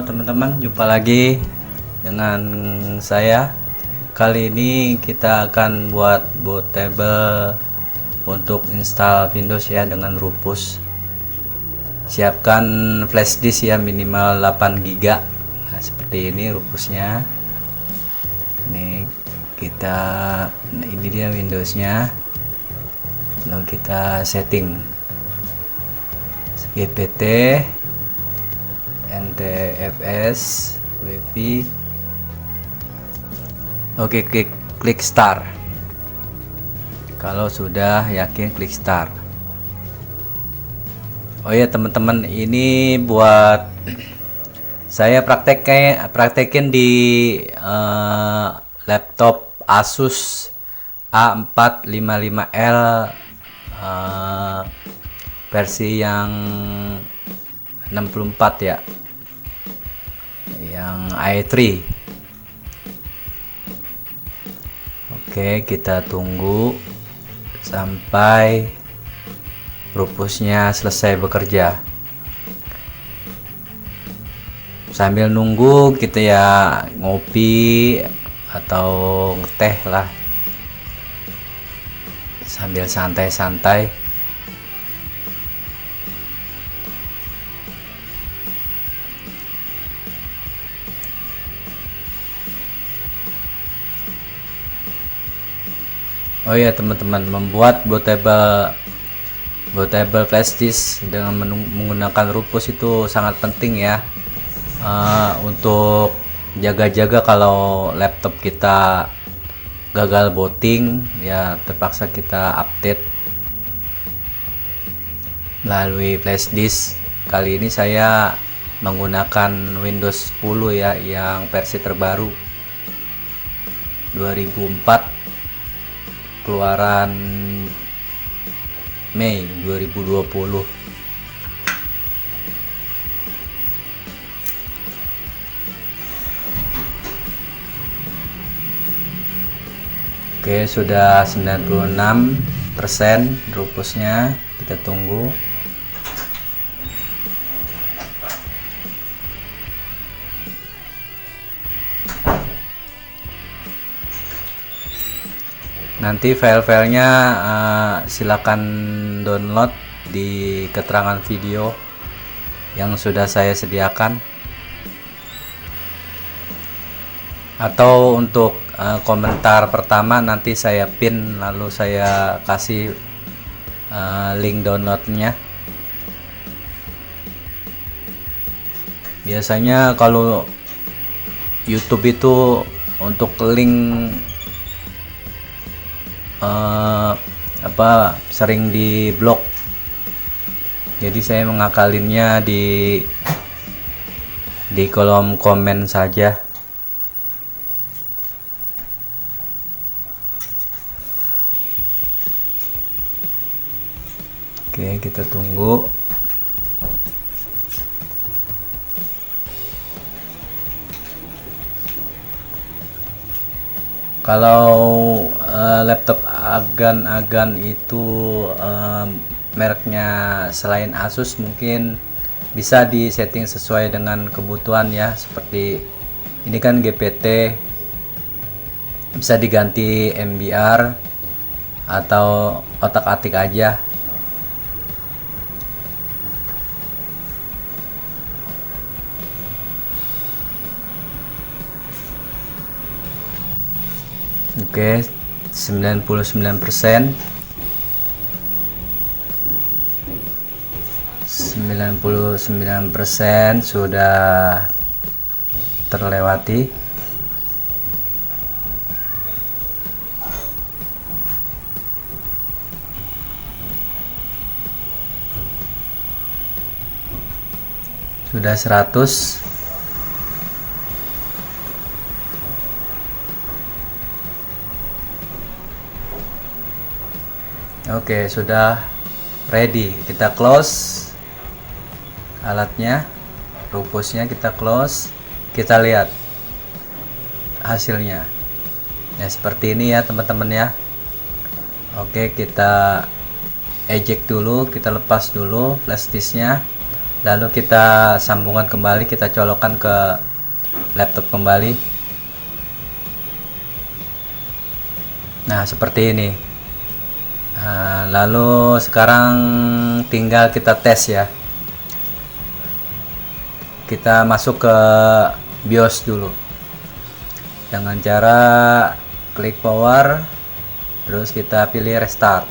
teman-teman, jumpa lagi dengan saya. Kali ini kita akan buat bootable untuk install Windows ya dengan Rufus. Siapkan flash disk ya minimal 8 GB. Nah, seperti ini Rufusnya. Ini dia Windowsnya. Lalu kita setting GPT, NTFS, WiFi. Oke, klik start. Kalau sudah yakin, klik start. Oh ya teman-teman, ini buat saya praktekin di laptop Asus A455L versi yang 64 ya, yang i3. Oke, kita tunggu sampai Rufusnya selesai bekerja. Sambil nunggu kita ya ngopi atau ngeteh lah sambil santai-santai. Oh ya teman-teman, membuat bootable flash disk dengan menggunakan Rufus itu sangat penting ya, untuk jaga-jaga kalau laptop kita gagal booting ya, terpaksa kita update melalui flash disk. Kali ini saya menggunakan Windows 10 ya, yang versi terbaru 2004, keluaran Mei 2020. Oke, sudah 96% Rufusnya, kita tunggu. Nanti file-filenya silakan download di keterangan video yang sudah saya sediakan, atau untuk komentar pertama nanti saya pin, lalu saya kasih link downloadnya. Biasanya kalau YouTube itu untuk link sering di blok, jadi saya mengakalinnya di kolom komen saja. Oke, kita tunggu. Kalau laptop agan-agan itu mereknya selain Asus, mungkin bisa disetting sesuai dengan kebutuhan ya. Seperti ini kan GPT, bisa diganti MBR atau otak-atik aja. Oke, 99%. 99% sudah terlewati. Sudah 100. Oke, sudah ready. Kita close alatnya, Rufusnya kita close. Kita lihat hasilnya ya, seperti ini ya teman-teman ya. Oke, kita eject dulu, kita lepas dulu flash disknya. lalu kita sambungkan kembali, kita colokkan ke laptop kembali. Nah, seperti ini. Nah, lalu sekarang tinggal kita tes ya. Kita masuk ke BIOS dulu dengan cara klik power, terus kita pilih restart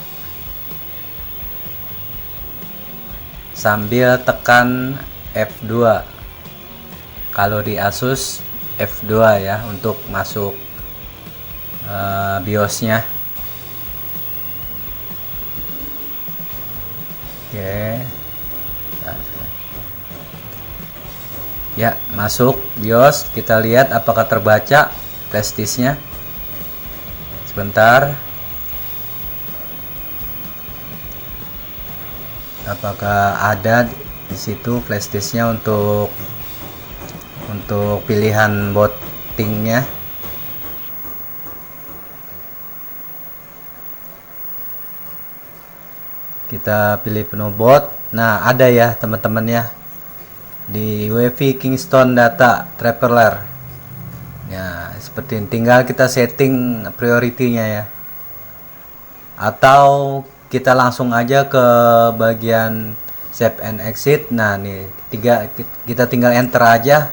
sambil tekan F2. Kalau di Asus F2 ya untuk masuk BIOS-nya. Oke. Ya, masuk BIOS, kita lihat apakah terbaca flash disk-nya. Sebentar. Apakah ada di situ flash disk-nya untuk pilihan booting-nya. Kita pilih penuh boot. Nah, ada ya teman-teman ya di UEFI Kingston Data Traveler ya, seperti ini. Tinggal kita setting priority-nya ya, atau kita langsung aja ke bagian save and exit. Nah, nih kita tinggal enter aja